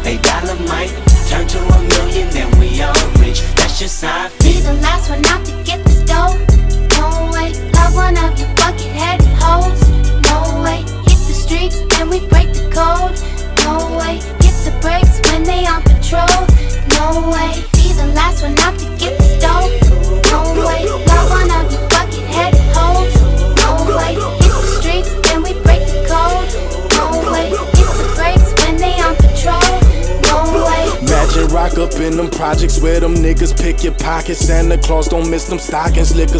They Dolomite turn to a million, then we all rich. That's just how I Be feel. the last one out to get this dough. No way, love one of you bucket-headed hoes. No way, hit the streets and we break the code. No way, hit the brakes when they on patrol. No way, be the last one out to get this dough. No way, love one of you bucket-headed hoes. No way, hit the streets and we break the code. No way, hit the brakes when they on patrol. No way. Imagine rock up in them projects where them niggas pick your pockets. Santa Claus don't miss them stockings. Liquor